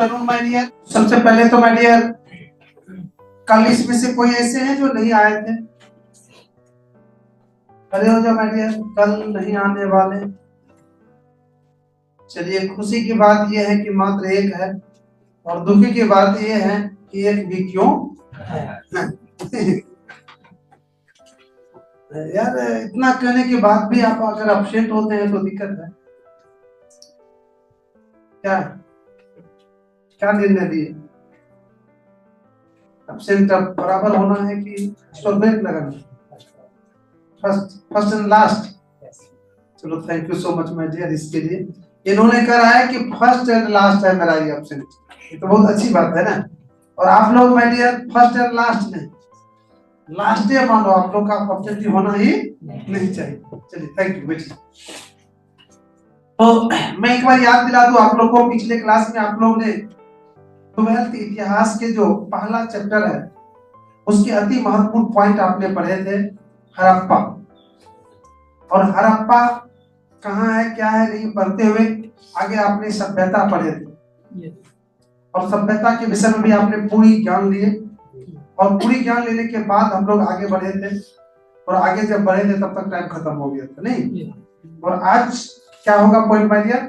Afternoon my dear. सबसे पहले तो माय डियर, कल इसमें से कोई ऐसे हैं जो नहीं आए थे? खड़े हो जाओ माय डियर, कल नहीं आने वाले। चलिए, खुशी की बात यह है कि मात्र एक है, और दुखी की बात यह है कि एक भी क्यों है। यार, इतना कहने के बाद भी आप अगर अपसेट होते हैं तो दिक्कत है। क्या क्या निर्णय दिए? अपसेंट अब बराबर होना है कि ब्रेक लगाना? First and last. चलो, thank you so much my dear इसके लिए। इन्होंने कहा है कि फर्स्ट एंड लास्ट है मेरा ये अपसेंट। ये तो बहुत अच्छी बात है ना। और आप लोग my dear first and last नहीं, लास्ट डे मानो आप लोग का अपसेंट होना ही नहीं चाहिए। चलिए, थैंक यू बेटी। तो मैं एक बार याद दिला दूं आप लोग को, पिछले क्लास में आप लोग ने 12th इतिहास के जो पहला चैप्टर है उसके अति महत्वपूर्ण पॉइंट आपने पढ़े थे, हड़प्पा। और हड़प्पा कहाँ है क्या है नहीं पढ़ते हुए आगे आपने सभ्यता पढ़े थे, और सभ्यता के विषय में भी आपने पूरी ज्ञान लिए। और पूरी ज्ञान लेने के बाद हम लोग आगे बढ़े थे, और आगे जब बढ़े थे तब तक टाइम खत्म हो गया था नहीं। और आज क्या होगा पॉइंट बाय डियर?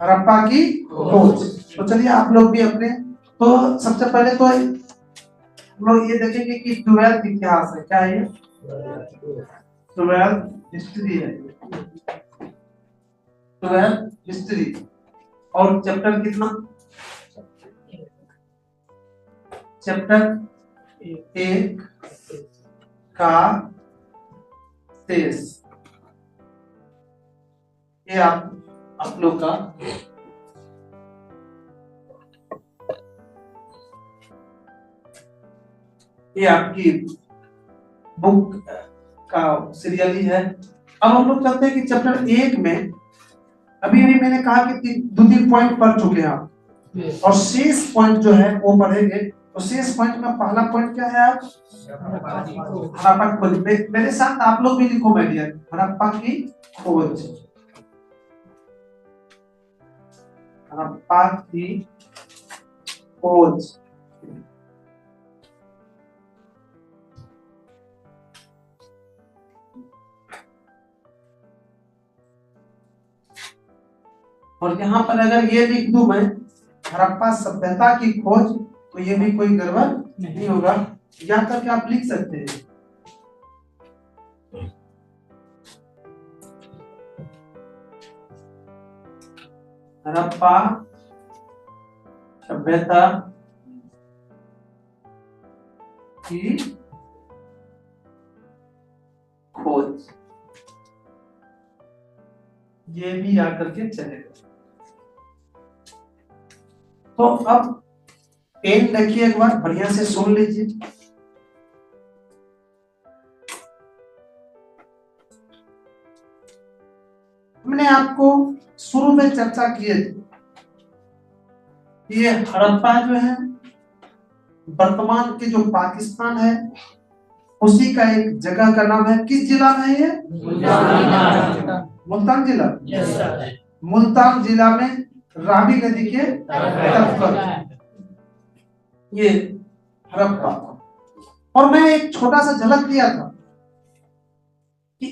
हड़प्पा की खोज। तो चलिए आप लोग भी अपने, तो सबसे पहले तो हम लोग ये देखेंगे कि 12th इतिहास है। क्या है ये? 12th हिस्ट्री है। 12th history. और चैप्टर कितना? चैप्टर 1 का 23। ये आप लोग का ये आपकी बुक का सीरियल ही है। अब हम लोग चलते हैं कि चैप्टर 1 में अभी मैंने कहा कि 2-3 पॉइंट पढ़ चुके हैं आप, और शेष पॉइंट जो है वो पढ़ेंगे। तो शेष पॉइंट में पहला पॉइंट क्या है? आप हड़प्पा की खोज। मेरे साथ आप लोग भी लिखो माय डियर, हड़प्पा की खोज। हड़प्पा की खोज। और यहाँ पर अगर ये लिख दूं मैं हड़प्पा सभ्यता की खोज, तो ये भी कोई गड़बड़ नहीं होगा। या करके आप लिख सकते हैं हड़प्पा सभ्यता की खोज। ये भी आकर के चलेगा। तो अब पेन रखिए, एक बार बढ़िया से सुन लीजिए। हमने आपको शुरू में चर्चा किए थे, ये हड़प्पा जो है वर्तमान के जो पाकिस्तान है उसी का एक जगह का नाम है। किस जिला में है ये? मुल्तान जिला। मुल्तान जिला में रावी नदी के तट पर ये हड़प्पा। और मैं एक छोटा सा झलक दिया था कि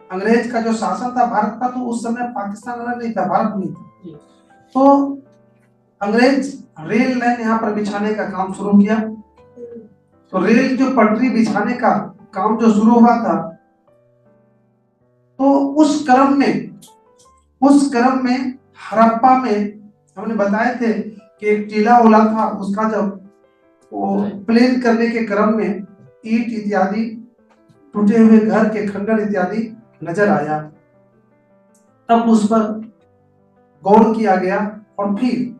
अंग्रेज का जो शासन था भारत का, तो उस समय पाकिस्तान अलग नहीं था, भारत नहीं था। तो अंग्रेज रेल लाइन यहाँ पर बिछाने का काम शुरू किया। तो रेल जो पटरी बिछाने का काम जो शुरू हुआ था, तो उस क्रम में हड़प्पा में हमने बताए थे कि एक टीला उला था, उसका जब वो प्लेन करने के क्रम में ईंट इत्यादि, टूटे हुए घर के खंडर इत्यादि नजर आया। तब उस पर गौर किया गया, और फिर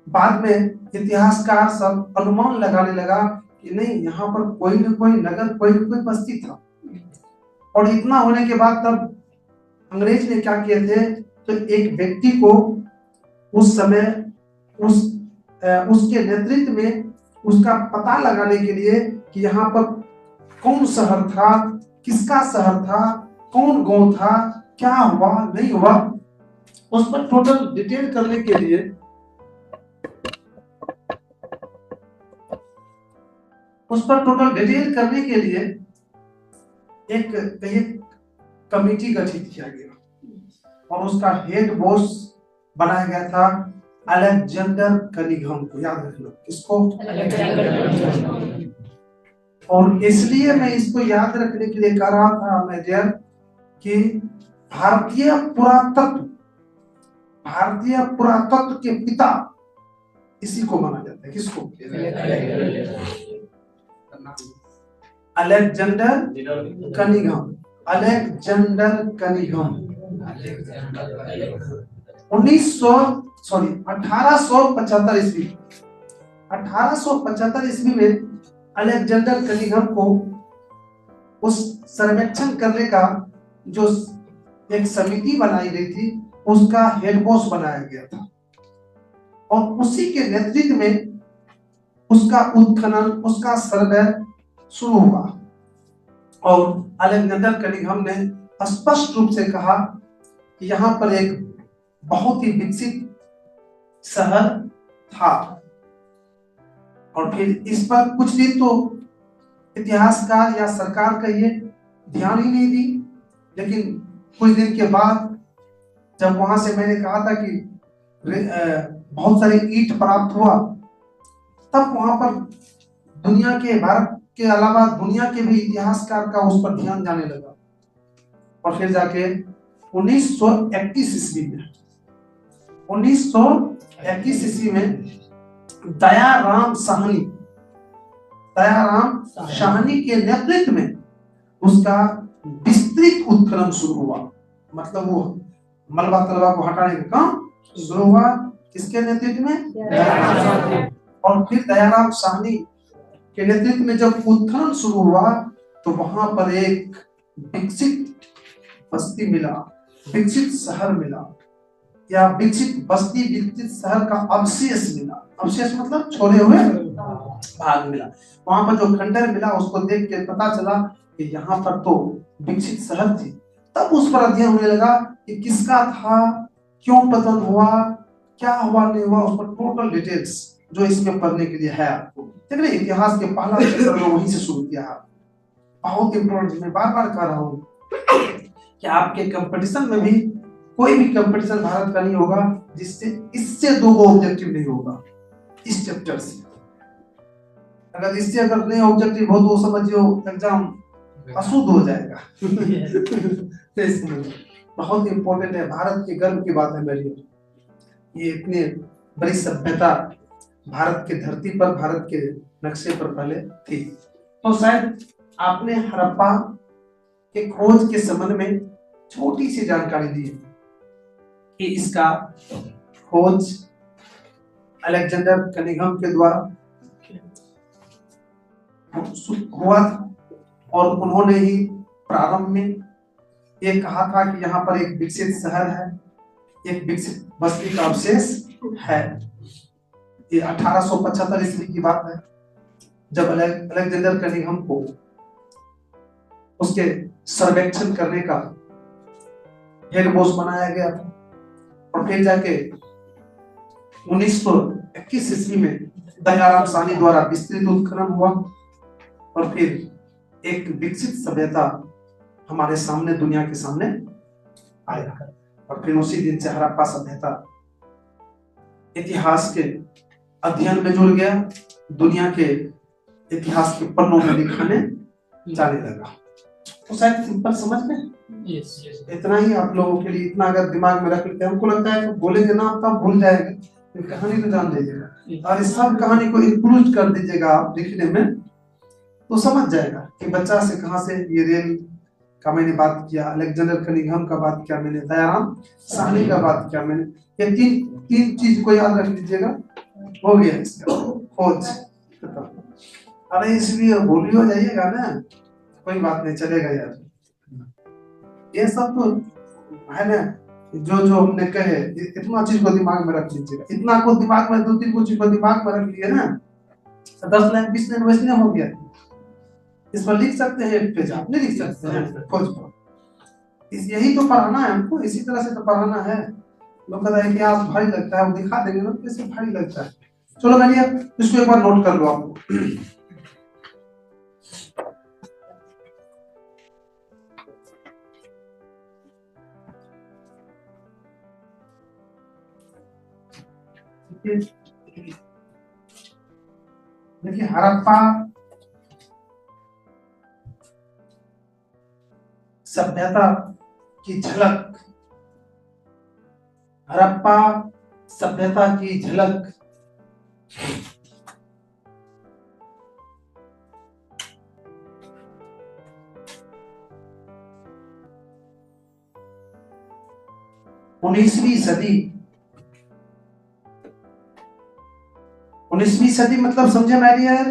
बाद में इतिहासकार सब अनुमान लगाने लगा कि नहीं, यहाँ पर कोई न कोई नगर, कोई न कोई बस्ती था। और इतना होने के बाद तब अंग्रेज ने क्या किए थे, तो एक व्यक्ति को उस समय उसके नेतृत्व में उसका पता लगाने के लिए कि यहाँ पर कौन शहर था, किसका शहर था, कौन गांव था, क्या हुआ नहीं हुआ, उस पर टोटल डिटेल करने के लिए एक कमेटी गठित किया गया और उसका हेड बॉस बनाया गया था अलेक्जेंडर कनिंघम को। याद रखना किसको? और इसलिए मैं इसको याद रखने के लिए कह रहा था मेजर कि भारतीय पुरातत्व के पिता इसी को माना जाता है। किसको? Alexander Cunningham. 1875 ईस्वी में अलेक्जेंडर कनिंघम को उस सर्वेक्षण करने का जो एक समिति बनाई गई थी उसका हेड बॉस बनाया गया था और उसी के नेतृत्व में उसका उत्खनन, उसका सर्वे शुरू हुआ। और अलेक्जेंडर कनिंघम ने स्पष्ट रूप से कहा कि यहाँ पर एक बहुत ही विकसित शहर था। और फिर इस पर कुछ दिन तो इतिहासकार या सरकार का ये ध्यान ही नहीं दी, लेकिन कुछ दिन के बाद जब वहां से मैंने कहा था कि बहुत सारे ईंट प्राप्त हुआ, तब वहां पर दुनिया के, भारत के अलावा दुनिया के भी इतिहासकार का उस पर ध्यान जाने लगा। और फिर जाके 1921 ईस्वी में दयाराम साहनी के नेतृत्व में उसका विस्तृत उत्खनन शुरू हुआ। मतलब वो मलबा तलबा को हटाने का काम शुरू हुआ। किसके नेतृत्व में? और फिर दयाराम साहनी के नेतृत्व में जब उत्खनन शुरू हुआ तो वहां पर एक विकसित बस्ती मिला, विकसित शहर मिला, या विकसित बस्ती, विकसित शहर का अवशेष मिला। अवशेष मतलब छोड़े हुए भाग मिला। वहां पर जो खंडर मिला उसको देख के पता चला कि यहाँ पर तो विकसित शहर थी। तब उस पर अध्ययन होने लगा कि किसका था, क्यों पतन हुआ, क्या हुआ नहीं हुआ, उस पर टोटल डिटेल्स जो इसमें पढ़ने के लिए है आपको। ठीक है, इतिहास के पहला चैप्टर में वहीं से शुरू किया है। बहुत इंपॉर्टेंट, मैं बार बार कह रहा हूँ कि आपके कंपटीशन में भी कोई भी कंपटीशन भारत का नहीं होगा जिससे इससे दो ऑब्जेक्टिव नहीं होगा इस चैप्टर से। अगर इससे अगर नहीं ऑब्जेक्टिव हो तो समझियो एग्जाम अशुद्ध हो जाएगा। बहुत इंपॉर्टेंट है, भारत के गर्व की बात है मेरी। ये इतनी बड़ी सभ्यता भारत के धरती पर, भारत के नक्शे पर पहले थी। तो शायद आपने हड़प्पा के खोज के संबंध में छोटी सी जानकारी दी कि इसका खोज अलेक्जेंडर कनिंघम के द्वारा हुआ था और उन्होंने ही प्रारंभ में ये कहा था कि यहाँ पर एक विकसित शहर है, एक विकसित बस्ती का अवशेष है। ये 1875 ईस्वी की बात है जब अलेक्जेंडर कनिंघम को उसके सर्वेक्षण करने का हेड बॉस बनाया गया था। और फिर जाके 1921 ईस्वी में दयाराम साहनी द्वारा विस्तृत उत्खनन हुआ और फिर एक विकसित सभ्यता हमारे सामने, दुनिया के सामने आया। और फिर उसी दिन से हड़प्पा सभ्यता इतिहास के अध्ययन में जुड़ गया, दुनिया के इतिहास के पन्नों में लिखाने जाने लगा। तो शायद सिंपल समझ में इतना ही आप लोगों के लिए, इतना अगर दिमाग में रख लेते हैं, हमको लगता है तो बोलेंगे ना तब भूल जाएंगे, तो कहानी तो जान लीजिएगा और इस सब कहानी को इंक्लूड कर दीजिएगा आप लिखने में, तो समझ जाएगा कि बच्चा से कहां से ये रेल का मैंने बात किया, अलेक्जेंडर कनिंघम का बात किया मैंने, दयाराम साहनी का बात किया मैंने। ये तीन चीज को याद रख लीजिएगा, हो गया इसका खोज। अरे इसलिए भूल हो जाइएगा ना, कोई बात नहीं, चलेगा यार। ये सब तो है ना, जो हमने कहे, इतना चीज को दिमाग में रख लीजिएगा। इतना को दिमाग में, 2-3 चीज को दिमाग में रख लिए ना, 10 लाइन 20 लाइन वैसे हो गया। इस पर लिख सकते हैं एक पेज, आप नहीं लिख सकते हैं खोज पर। यही तो पढ़ाना है हमको, इसी तरह से तो पढ़ाना है। लोग कहता है कि आप भारी लगता है, वो दिखा देंगे ना कैसे भारी लगता है। चलो मैं इसको एक बार नोट कर लो आपको। देखिए हड़प्पा सभ्यता की झलक, हड़प्पा सभ्यता की झलक। उन्नीसवीं सदी, 19वीं सदी मतलब समझे मेरी यार?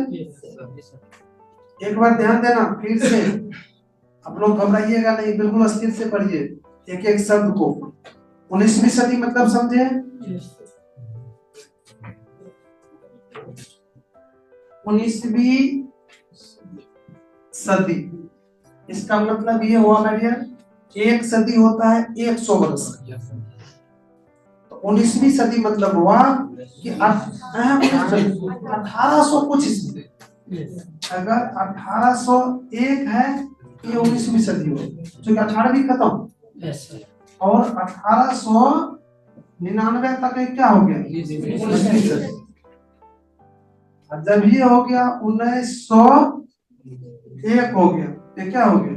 एक बार ध्यान देना फिर से, आप लोग घबराइएगा नहीं, बिल्कुल स्थिर से पढ़िए एक एक शब्द को। 19वीं सदी मतलब समझे? 19वीं सदी, इसका मतलब ये हुआ मेरी यार, एक सदी होता है 100 वर्ष। तो 19वीं सदी मतलब हुआ कि 1800 कुछ इसमें, अगर 1801 है ये 19वीं सदी हो, क्योंकि 18वीं खत्म और 1899 तक क्या हो गया? 19वीं सदी। जब ये हो गया 1901 हो गया, ये क्या हो गया?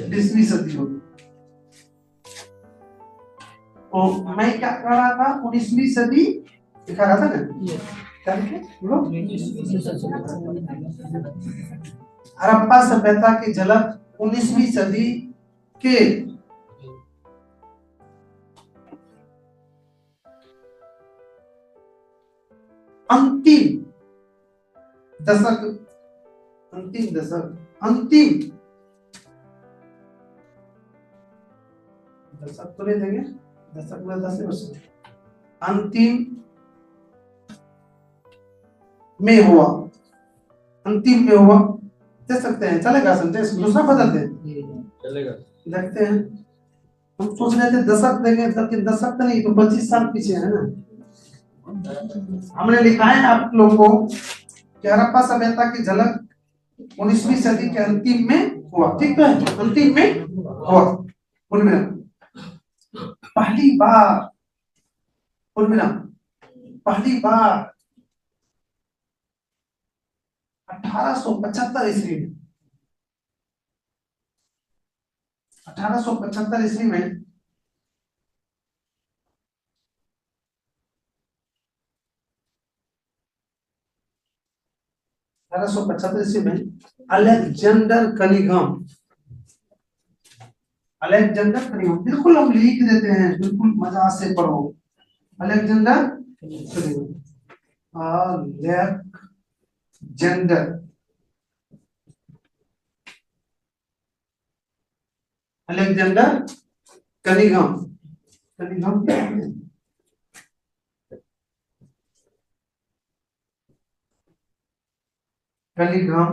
20वीं सदी हो गई। तो मैं क्या कह रहा था, 19वीं सदी दिखा रहा था ना, क्या लिखे? हड़प्पा सभ्यता की झलक 19वीं सदी के अंतिम दशक, अंतिम दशक, अंतिम दशक तो नहीं देंगे, दशक में 10 वर्ष, अंतिम में हुआ, अंतिम में हुआ दे सकते हैं, चलेगा? समझे? दूसरा बदलते हैं, चलेगा, देखते हैं। हम सोच रहे थे दशक देंगे, लेकिन दशक तो नहीं, तो 25 साल पीछे है ना। हमने लिखा है आप लोगों को कि हड़प्पा सभ्यता की झलक 19वीं सदी के अंतिम में हुआ, ठीक है? अंतिम में हुआ। उनमें पहली बार, उनमें पहली बार 1875 ईस्वी में, 1875 ईस्वी में 1875 ईस्वी में अलेक्जेंडर कनिंघम, अलेक्जेंडर कनिंघम, बिल्कुल हम लिख देते हैं, बिल्कुल मजा से पढ़ो। Alexander Cunningham, Alexander Alexander Cunningham, Cunningham Cunningham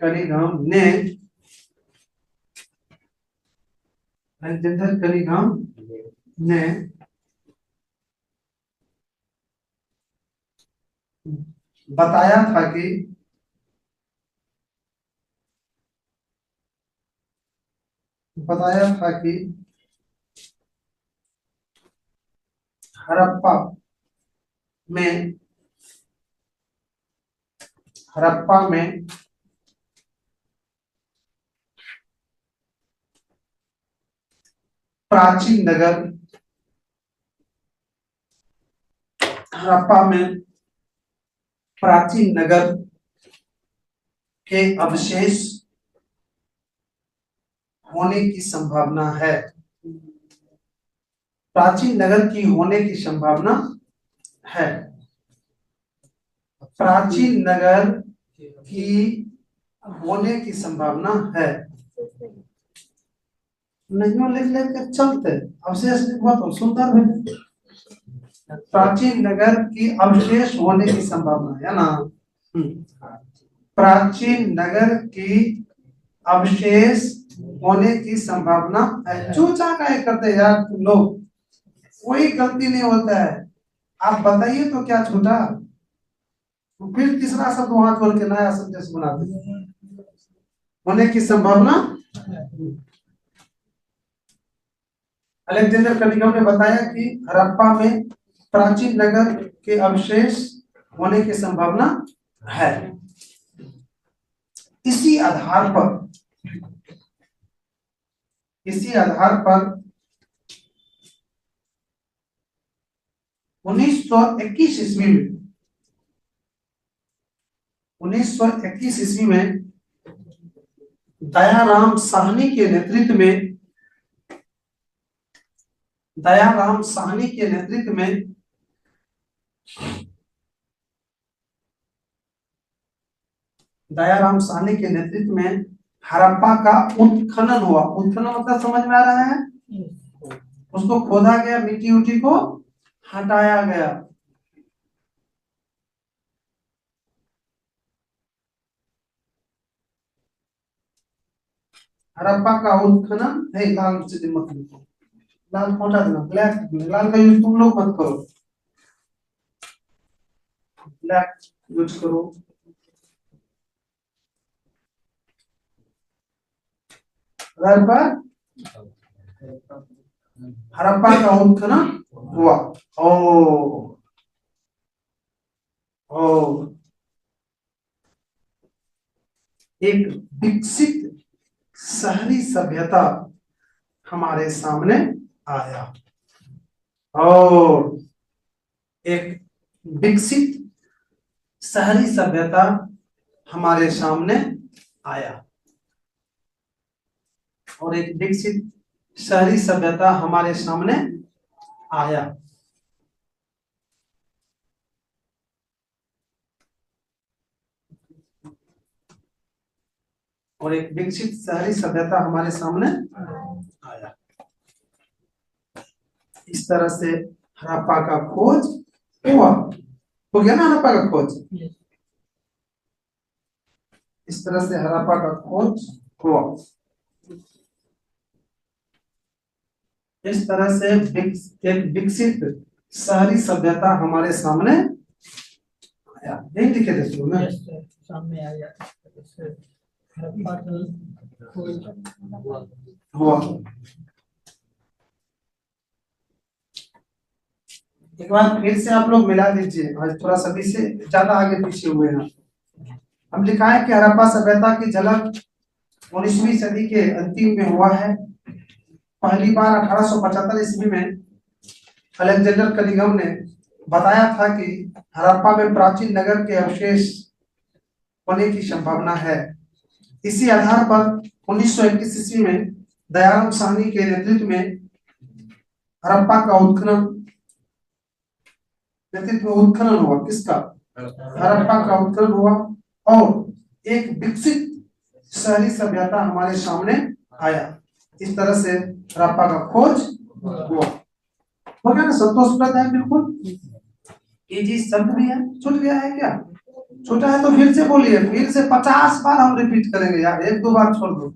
Cunningham ने, अलेक्जेंडर कनिंघम ने बताया था कि हड़प्पा में, हड़प्पा में प्राचीन नगर, हड़प्पा में प्राचीन नगर के अवशेष होने की संभावना है, प्राचीन नगर की होने की संभावना है, प्राचीन नगर की होने की संभावना है। नहीं लिख लेके चलते, अवशेष लिखवा तो सुंदर है, प्राचीन नगर की अवशेष होने की संभावना है ना। प्राचीन नगर की अवशेष होने की संभावना है। चूचा का करते यार तुम लोग, कोई गलती नहीं होता है। आप बताइए तो क्या छूटा, तो फिर तीसरा शब्द वहां छोड़ के नया सेंटेंस बनाते होने की संभावना। अलेक्जेंडर कनिंघम ने बताया कि हड़प्पा में प्राचीन नगर के अवशेष होने की संभावना है। इसी आधार पर 1921 ईस्वी में 1921 ईस्वी में दयाराम साहनी के नेतृत्व में दयाराम साहनी के नेतृत्व में हड़प्पा का उत्खनन हुआ। उत्खनन मतलब समझ में आ रहा है, उसको खोदा गया, मिट्टी उट्टी को हटाया गया। हड़प्पा का उत्खनन है। लाल से मत लिखो, लाल को हटा देना, ब्लैक लाल का यूज तुम लोग मत करो, ब्लैक यूज करो। हड़प्पा का उत्खनन हुआ। ओ एक विकसित शहरी सभ्यता हमारे सामने आया। और एक विकसित शहरी सभ्यता हमारे सामने आया। और एक विकसित शहरी सभ्यता हमारे सामने आया। और एक विकसित शहरी सभ्यता हमारे सामने आया। इस तरह से हड़प्पा का खोज हुआ। हो गया ना हड़प्पा का खोज। इस तरह से हड़प्पा का खोज हुआ। इस तरह से एक विकसित शहरी सभ्यता हमारे सामने आया। नहीं लिखे थे शुरू में, सामने आया हड़प्पा का खोज हुआ। एक बार फिर से आप लोग मिला दीजिए, आज थोड़ा सभी से ज्यादा आगे पीछे हुए हैं। हम लिखा है कि हड़प्पा सभ्यता की झलक 19वीं सदी के अंतिम में हुआ है। पहली बार 1875 ईस्वी में अलेक्जेंडर कनिंघम ने बताया था कि हड़प्पा में प्राचीन नगर के अवशेष होने की संभावना है। इसी आधार पर 1921 ईस्वी में दयाराम साहनी के नेतृत्व में हड़प्पा का उत्खनन हुआ। किसका? हड़प्पा का उत्खनन हुआ और एक विकसित शहरी सभ्यता हमारे सामने आया। इस तरह से हड़प्पा का खोज हुआ। हो गया ना? संतोषप्रद है बिल्कुल। इजी शब्द भी है। छूट गया है क्या? छूटा है तो फिर से बोलिए, फिर से 50 बार हम रिपीट करेंगे यार, एक दो बार छोड़ दो।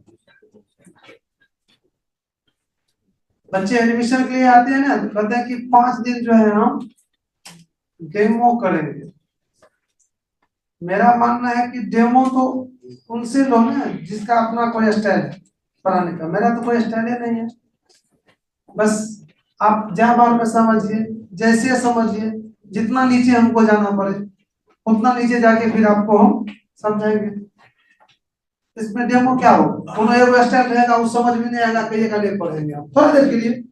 बच्चे एडमिशन के लिए आते हैं ना, तो कहते हैं कि 5 दिन जो है हम डेमो करेंगे। मेरा मानना है कि डेमो तो उनसे लो ना जिसका अपना कोई स्टाइल है पढ़ाने का। मेरा तो कोई स्टाइल ही नहीं है। बस आप जहाँ बार में समझिए, जैसे समझिए, जितना नीचे हमको जाना पड़े उतना नीचे जाके फिर आपको हम समझाएंगे। इसमें डेमो क्या हो, उन्हें एगो स्टाइल रहेगा, वो समझ में नहीं आएगा, कहिए का पढ़ेंगे आप थोड़ा देर के लिए।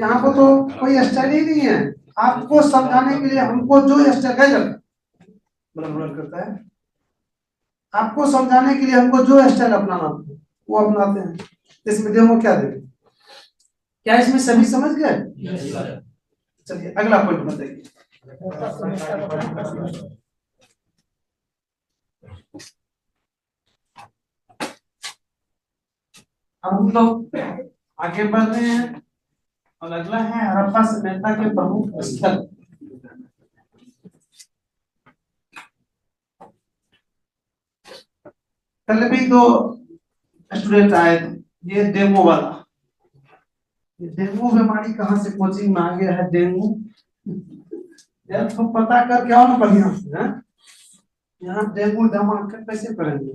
यहाँ पर तो कोई स्टाइल ही नहीं है। आपको समझाने के लिए हमको जो स्टाइल करता है, आपको समझाने के लिए हमको जो स्टाइल अपनाना वो अपनाते हैं। इसमें डेमो क्या देंगे? क्या इसमें सभी समझ गए? चलिए अगला पॉइंट बताइए। हम लोग आगे बढ़ रहे हैं और अगला है हड़प्पा सभ्यता के प्रमुख स्थल। कल भी तो स्टूडेंट आए थे, ये डेंगू वाला, ये डेंगू बीमारी कहाँ से कोचिंग में आ गया है डेंगू, यार तो पता करके आओ ना बढ़िया से। हैं यहाँ डेंगू धमाका कर कैसे करेंगे।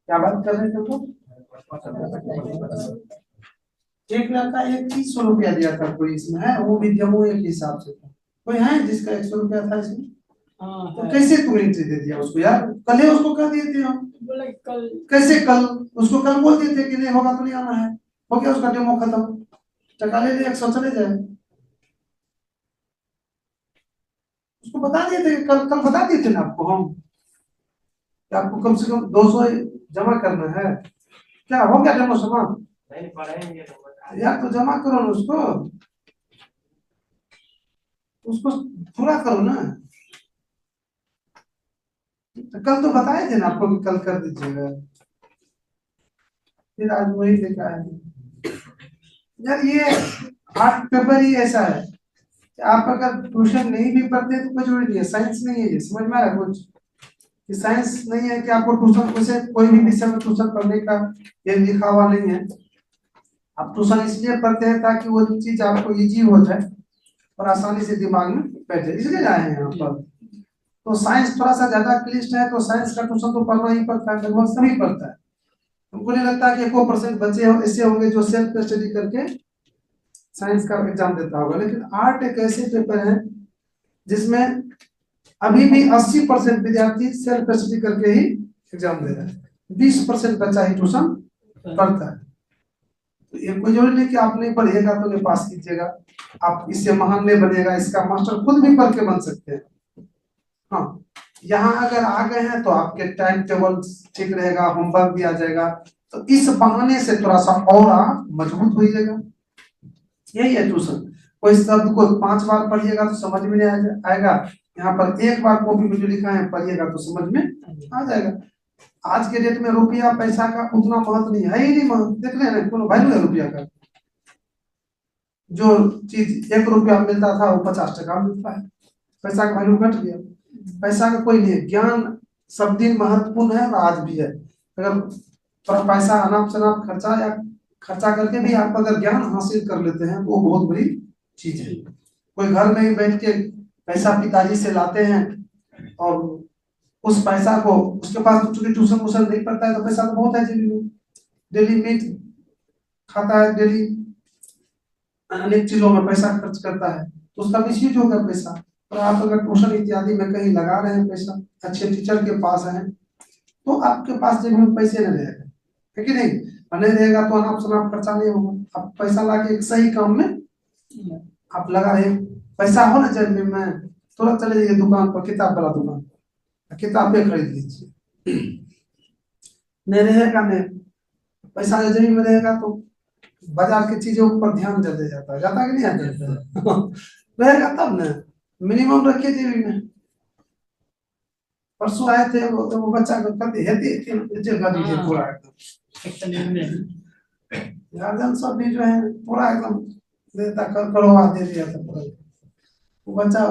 क्या बात कर रहे थे तो एक लड़का 3100 रुपया दिया था कोई इसमें है, वो भी जमुई के हिसाब से था, कोई है जिसका 100 रुपया था इसमें। तो कैसे तुम एंट्री दे दिया उसको यार, कल ही उसको कह दिए थे हम, बोले कल कैसे, कल उसको कल बोल दिए थे कि नहीं होगा तो नहीं आना है, हो गया उसका डेमो खत्म, टका ले लिया 100 चले जाए। उसको बता दिए थे, कल कल बता दिए थे ना आपको हम कि आपको कम से कम 200 जमा करना है, क्या हो गया डेमो समाप्त नहीं पढ़ेंगे यार, तो जमा करो ना उसको, उसको पूरा करो ना। तो कल तो बताए थे ना आपको कि कल कर दीजिएगा, फिर आज वही देखा है यार। ये 8 पेपर ही ऐसा है कि आप अगर ट्यूशन नहीं भी पढ़ते तो कोई जरूरी नहीं है, साइंस नहीं है ये, समझ में आ रहा है कुछ, कि साइंस नहीं है कि आपको ट्यूशन, वैसे कोई भी विषय में ट्यूशन पढ़ने का ये लिखा हुआ नहीं है। आप ट्यूशन इसलिए पढ़ते हैं ताकि वो चीज आपको इजी हो जाए और आसानी से दिमाग में बैठे, इसलिए आए हैं यहाँ पर। तो साइंस थोड़ा सा ज्यादा क्लिष्ट है, तो साइंस का ट्यूशन तो पढ़ना ही पड़ता है, लगभग सभी पढ़ता है। हमको नहीं लगता कि 1% बच्चे ऐसे होंगे जो सेल्फ स्टडी करके साइंस का एग्जाम देता होगा। लेकिन आर्ट एक ऐसे पेपर है जिसमें अभी भी 80% विद्यार्थी सेल्फ स्टडी करके ही एग्जाम दे रहे हैं, 20% बच्चा ही ट्यूशन पढ़ता है। तो ये कोई जरूरी नहीं कि आप नहीं पढ़िएगा तो नहीं पास कीजिएगा, आप इससे महान नहीं बनेगा, इसका मास्टर खुद भी पढ़ के बन सकते हैं। हाँ, यहाँ अगर आ गए हैं तो आपके टाइम टेबल ठीक रहेगा, होमवर्क दिया जाएगा, तो इस बहाने से थोड़ा सा और आप मजबूत होइएगा। यही है ट्यूशन। कोई शब्द को 5 बार पढ़िएगा तो समझ में नहीं आएगा, यहाँ पर एक बार कॉपी में जो लिखा है पढ़िएगा तो समझ में आ जाएगा। आज के डेट में रुपया पैसा का उतना महत्व नहीं है ही नहीं, महत्व देख रहे हैं कोनो वैल्यू है रुपया का। जो चीज 1 रुपया मिलता था वो 50 टका मिलता है, पैसा का वैल्यू घट गया। पैसा का कोई नहीं है, ज्ञान सब दिन महत्वपूर्ण है और आज भी है। अगर थोड़ा पैसा अनाप शनाप खर्चा या खर्चा करके भी आप अगर ज्ञान हासिल कर लेते हैं तो वो बहुत बड़ी चीज है। कोई घर में ही बैठ के पैसा पिताजी से लाते हैं और उस पैसा को, उसके पास तो चूंकि ट्यूशन व्यूशन नहीं पड़ता है तो पैसा तो बहुत है जेबी में, डेली मीट खाता है, डेली अनेक चीजों में पैसा खर्च करता है, तो उसका मिसयूज होगा पैसा। और आप अगर ट्यूशन इत्यादि में कहीं लगा रहे हैं पैसा, अच्छे टीचर के पास हैं, तो आपके पास जेब में पैसे नहीं रहेगा, है कि नहीं, और नहीं रहेगा तो अनाप शनाप खर्चा नहीं होगा। आप पैसा ला के एक सही काम में आप लगा रहे, पैसा हो ना जेब में, तुरंत चले जाइए दुकान पर, किताब वाला दुकान, किताबें खरीद लीजिए। नहीं रहेगा, नहीं पैसा जेब में रहेगा तो बाजार की चीजों पर ध्यान ज्यादा जाता है, जाता कि नहीं आता रहेगा तब ना, मिनिमम रखिए जेबी में। परसों आए थे वो बच्चा को कहते हेते जगह दीजिए पूरा एकदम, गार्जियन सब भी जो है पूरा एकदम देता करवा दे दिया था पूरा। वो बच्चा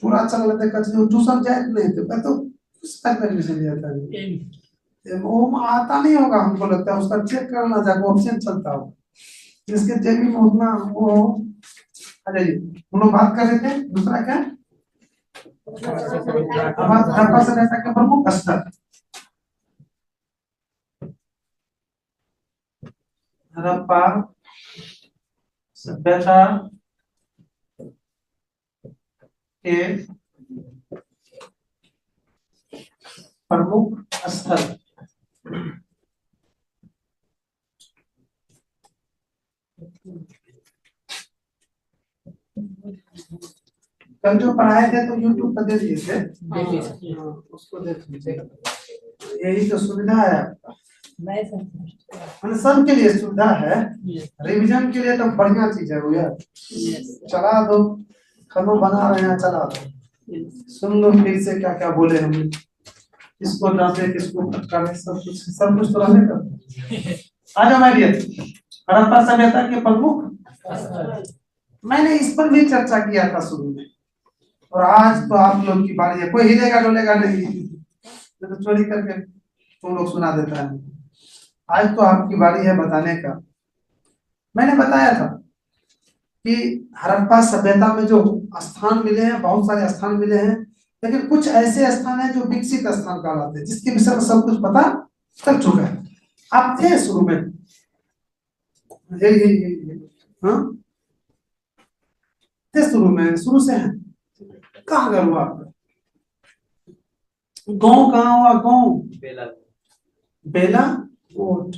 पूरा चल रहा था, कच्चे ट्यूशन जाए नहीं थे, मैं तो उस टाइम में एडमिशन लिया था, वो आता नहीं होगा हमको लगता है, उसका चेक करना जाकर ऑप्शन चलता होगा, जिसके जेबी में उतना वो। अरे हम लोग बात कर रहे थे दूसरा क्या, हड़प्पा सभ्यता के प्रमुख स्थल। हड़प्पा सभ्यता के प्रमुख स्थल, कल जो पढ़ाए थे तो YouTube पर दे दिए थे, उसको देख लीजिए। यही तो सुविधा है आपका, सबके लिए सुविधा है, रिवीजन के लिए तो बढ़िया चीज है भैया, चला दो, खाना बना रहे हैं चला दो, सुन लो फिर से क्या क्या बोले हमने, किसको डांटे किसको फटकारे, सब कुछ तो रहने करते। आ जाओ माय हड़प्पा सभ्यता के प्रमुख, मैंने इस पर भी चर्चा किया था शुरू में, और आज तो आप लोग की बारी है, कोई हिलेगा डोलेगा नहीं, मैं तो चोरी करके तुम लोग सुना देता है। आज तो आपकी बारी है बताने का। मैंने बताया था कि हड़प्पा सभ्यता में जो स्थान मिले हैं, बहुत सारे स्थान मिले हैं, लेकिन कुछ ऐसे स्थान हैं जो विकसित स्थान कहलाते हैं, जिसके विषय में सब कुछ पता चल चुका है। आप थे शुरू में, हाँ थे शुरू में, शुरू से हैं। कहाँ घर हुआ आपका? गाँव कहाँ हुआ? गाँव बेला, बेला कोट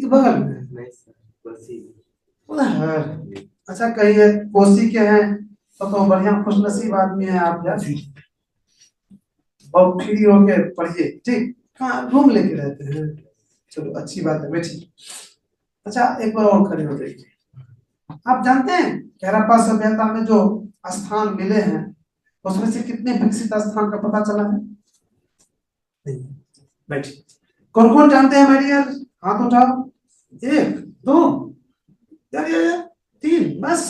बगल में उधर। अच्छा कहीं है कोसी के हैं तो बढ़िया खुशनसीब आदमी है आप यार, और फ्री होके पढ़िए ठीक। कहाँ रूम लेके रहते हैं? चलो अच्छी बात है बैठिए। अच्छा एक बार और खड़े हो जाइए। आप जानते हैं कि हड़प्पा सभ्यता में जो स्थान मिले हैं उसमें से कितने विकसित स्थान का पता चला है? नहीं। बैठिए। कौन कौन जानते हैं मेरी यार? हाथ उठाओ। एक दो यार यार तीन बस।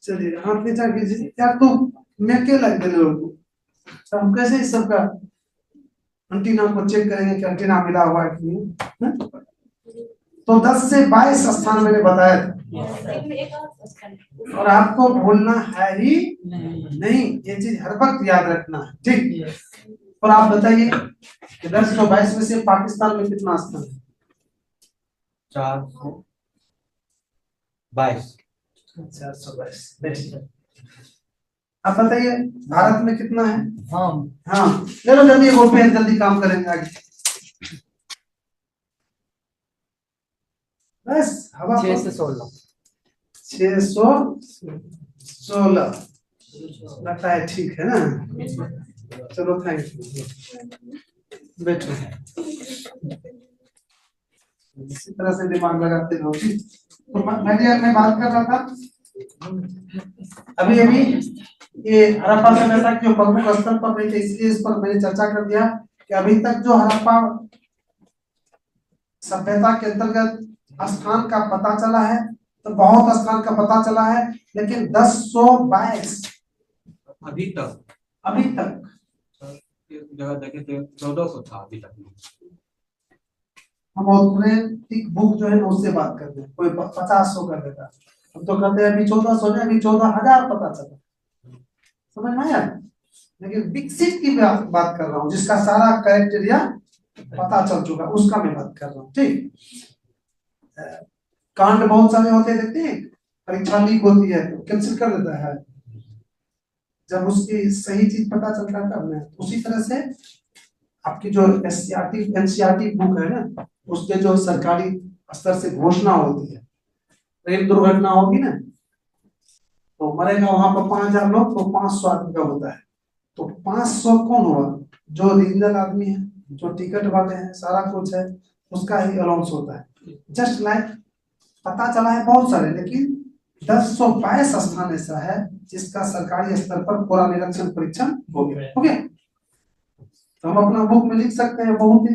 चलिए हाथ नीचा कीजिए यार। तुम मैं क्या लग गए लोगों को, हम कैसे इस सबका एंटीना को चेक करेंगे कि एंटीना मिला हुआ है कि नहीं? तो 10 से 22 स्थान मैंने बताया था, और आपको भूलना है ही नहीं, ये चीज हर वक्त याद रखना है ठीक। और आप बताइए कि 1022 में से पाकिस्तान में कितना स्थान है? 422। 422। आप बताइए भारत में कितना है? हाँ ले लो जल्दी, वो पे जल्दी काम करेंगे आगे। बस हवा 6 से 16। 616 लगता है ठीक है ना? चलो थैंक यू, बैठो। इसी तरह से दिमाग लगाते रहो। तो मैं बात कर रहा था अभी अभी ये हड़प्पा सभ्यता की जो प्रमुख स्थल पर रही थे, इसलिए इस पर मैंने चर्चा कर दिया कि अभी तक जो हड़प्पा सभ्यता के अंतर्गत स्थान का पता चला है तो बहुत स्थान का पता चला है, लेकिन 1022 अभी तक जगह देखे थे 1400 था अभी तक। हम ऑथेंटिक बुक जो है ना उससे बात करते हैं, कोई 50 कर देता, हम तो कहते हैं अभी 1400 नहीं, अभी 14,000 पता चला। समझ में आया? लेकिन विकसित की बात कर रहा हूँ, जिसका सारा क्राइटेरिया पता चल चुका, उसका मैं बात कर रहा हूँ ठीक। कांड बहुत सारे होते देखते हैं, परीक्षा लीक होती है तो कैंसिल कर देता है, जब उसकी सही चीज पता चलता है तब। उसी तरह से आपकी जो एनसीईआरटी बुक है ना, उसके जो सरकारी स्तर से घोषणा होती है, रेल दुर्घटना होगी ना तो मरेगा वहां पर 5,000 लोग, तो 500 आदमी का होता है। तो 500 कौन हुआ? जो रीजनल आदमी है, जो टिकट वाले हैं, सारा कुछ है, उसका ही अलाउंस होता है। जस्ट लाइक पता चला है बहुत सारे, लेकिन 1022 स्थान ऐसा है जिसका सरकारी स्तर पर पूरा निरीक्षण परीक्षण हो गया। तो हम अपना बुक में लिख सकते हैं, बहुत ही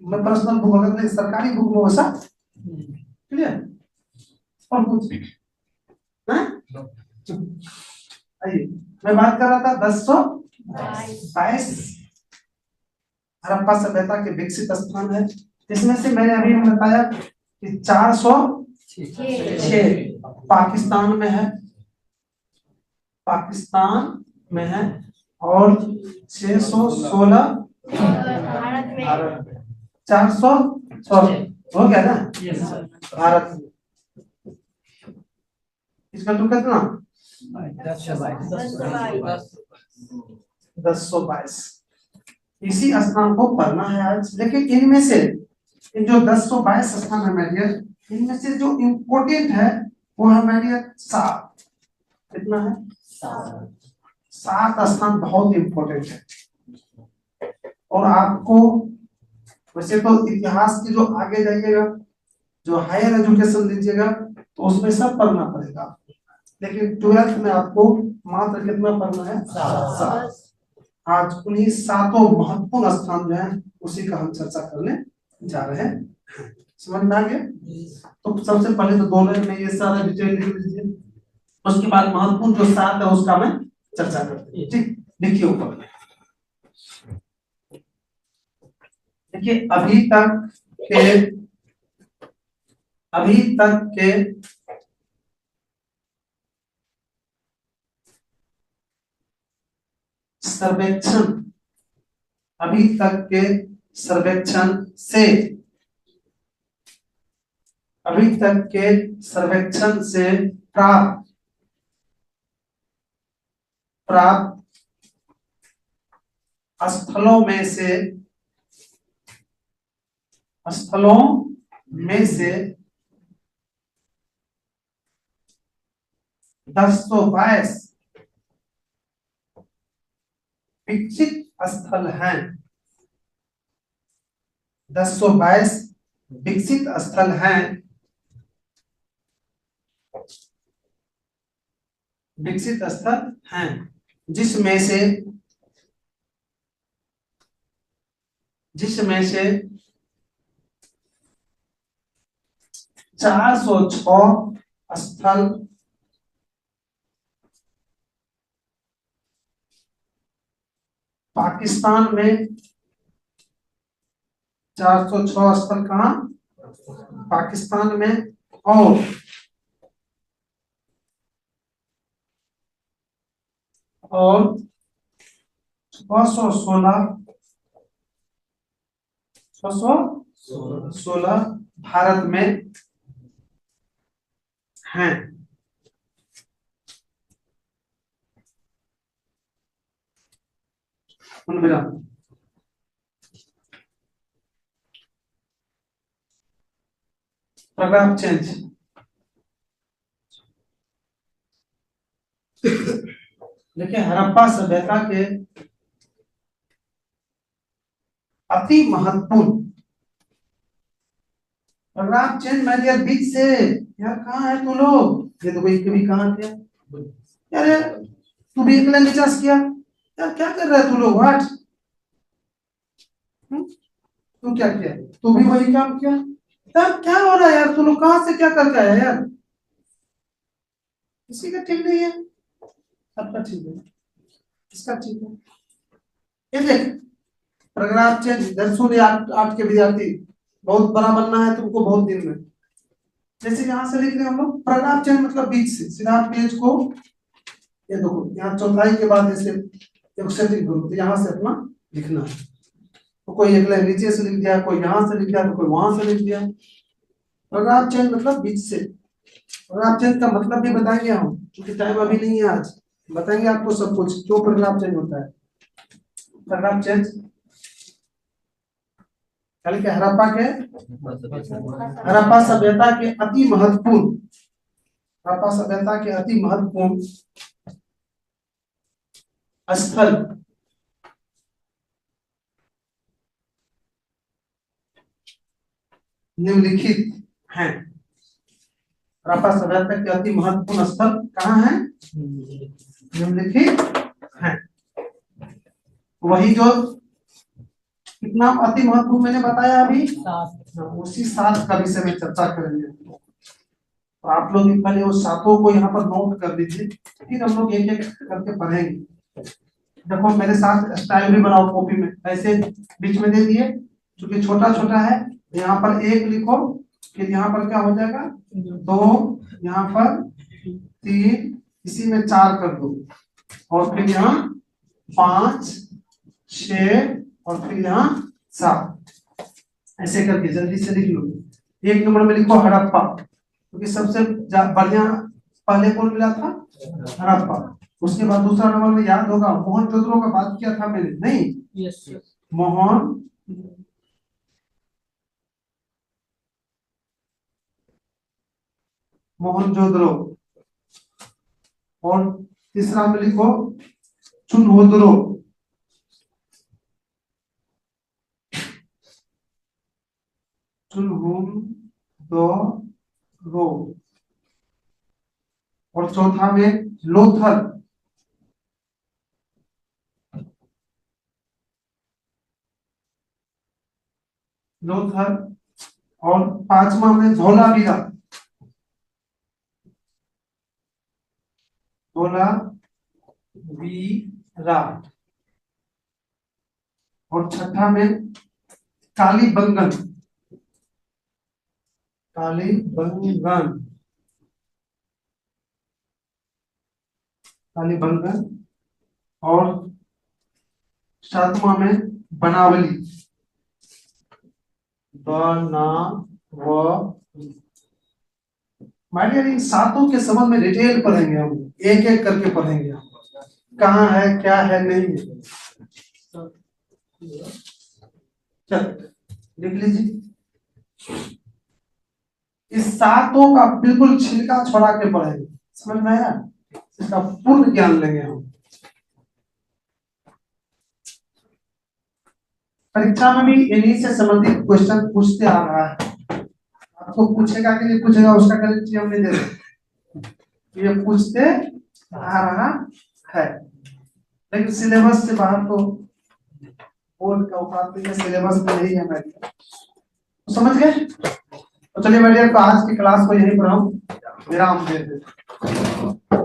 मैं पर्सनल बुक अगर नहीं, सरकारी बुक में वैसा क्लियर। और कुछ आइए, मैं बात कर रहा था 1022 हड़प्पा सभ्यता के विकसित स्थान है। इसमें से मैंने अभी बताया कि 406 पाकिस्तान में है, और 616 भारत में। 400 हो गया ना भारत में। इसका तो कितना? 1022। इसी स्थान को पढ़ना है आज। लेकिन इनमें से जो 1022 स्थान है मेरे, इनमें से जो इम्पोर्टेंट है वो है मेरे 7। कितना है? 7 स्थान बहुत इम्पोर्टेंट है। और आपको वैसे तो इतिहास की जो आगे जाइएगा, जो हायर एजुकेशन लीजिएगा तो उसमें सब पढ़ना पड़ेगा, लेकिन 12th में आपको मात्र कितना पढ़ना है? 7। आज उन्हीं 7 महत्वपूर्ण स्थान जो है उसी का हम चर्चा करने जा रहे हैं। समझ में आ गया? तो सबसे पहले तो दोनों में ये सारा डिटेल लिख लीजिए, उसके बाद महत्वपूर्ण जो 7 है उसका मैं चर्चा करते हैं ठीक। लिखिए ऊपर। देखिए अभी तक के सर्वेक्षण अभी तक के सर्वेक्षण से अभी तक के सर्वेक्षण से प्राप्त स्थलों में से 1022 विकसित स्थल हैं। 1022 विकसित स्थल हैं। विकसित स्थल हैं जिसमें से 406 स्थल पाकिस्तान में। 406 स्थल कहाँ? पाकिस्तान में। और 616 भारत में हैं। Paragraph change. देखिए हड़प्पा सभ्यता के अति महत्वपूर्ण पैराग्राफ चेंज मैं यार बीच से यार कहाँ है तू लोग? ये तो कोई कभी कहाँ थे यार तू भी एक लाइन नीचास किया यार क्या कर रहा है तू लोग? व्हाट तू क्या किया? तू भी वही काम किया यार? क्या हो रहा है यार? तू लोग कहाँ से क्या करके आया यार? किसी का ठीक नहीं है, सबका ठीक है, इसका ठीक है। ये देख पैराग्राफ चेंज दर्शन 8 के विद्यार्थी बहुत बड़ा बनना है तुमको बहुत दिन में। जैसे यहाँ से लिख रहे हैं हम लोग पैराग्राफ चेंज मतलब बीच से सीधा पेज को ये देखो यहाँ चौथाई के बाद ऐसे एक सेटिंग करो तो यहाँ से अपना लिखना है। तो कोई अगले नीचे से लिख दिया, कोई यहाँ से लिख दिया, तो कोई वहां से लिख दिया। पैराग्राफ चेंज मतलब बीच से। पैराग्राफ चेंज का मतलब भी बताएंगे हम, क्योंकि टाइम अभी नहीं है, आज बताएंगे आपको सब कुछ क्यों पैराग्राफ चेंज होता है। पैराग्राफ चेंज कल के हड़प्पा सभ्यता के अति महत्वपूर्ण हड़प्पा सभ्यता के अति महत्वपूर्ण स्थल निम्नलिखित हैं। हड़प्पा सभ्यता के अति महत्वपूर्ण स्थल कहाँ हैं? निम्नलिखित हैं। वही जो कितना अति महत्वपूर्ण मैंने बताया अभी, उसी 7 का विषय में चर्चा करेंगे। तो आप लोग पहले उस 7 को यहाँ पर नोट कर लीजिए, फिर हम लोग एक एक करके पढ़ेंगे। देखो मेरे साथ स्टाइल भी बनाओ कॉपी में, ऐसे बीच में दे दिए, क्योंकि छोटा छोटा है। यहाँ पर 1 लिखो, फिर यहाँ पर क्या हो जाएगा 2, यहाँ पर 3, इसी में 4 कर दो, और फिर यहाँ 5, 6 और फिर यहाँ 7, ऐसे करके जल्दी से लिख लो। 1 नंबर में लिखो हड़प्पा, क्योंकि सबसे बढ़िया पहले कौन मिला था? हड़प्पा। उसके बाद दूसरा नंबर में याद होगा मोहनजोदड़ो का बात किया था मैंने, नहीं? यस मोहनजोदड़ो। और तीसरा में लिखो चुनहोदरो। चुनहोदरो। और चौथा में लोथल। लोथल। और 5वां में धौलावीरा। धौलावीरा। और 6ठा में कालीबंगन, कालीबंगन, कालीबंगन। और सातवां में बनावली, बनावली। मानिए इन सातों के संबंध में डिटेल पढ़ेंगे हम, एक एक करके पढ़ेंगे हम, कहाँ है क्या है नहीं है। चल लिख लीजिए, इस सातों का बिल्कुल छिलका छोड़ा के पढ़ेंगे, समझ में आया, इसका पूर्ण ज्ञान लेंगे हम। परीक्षा में भी इन्हीं से संबंधित क्वेश्चन पूछते आ रहा है, आपको पूछेगा कि नहीं पूछेगा उसका गारंटी हम नहीं दे रहे, ये पूछते आ रहा है। लेकिन सिलेबस से बाहर तो बोर्ड का औकात नहीं है, सिलेबस में नहीं है मेरी, तो समझ गए। तो चलिए मेरे आज की क्लास को यहीं पर हम विराम दे देते।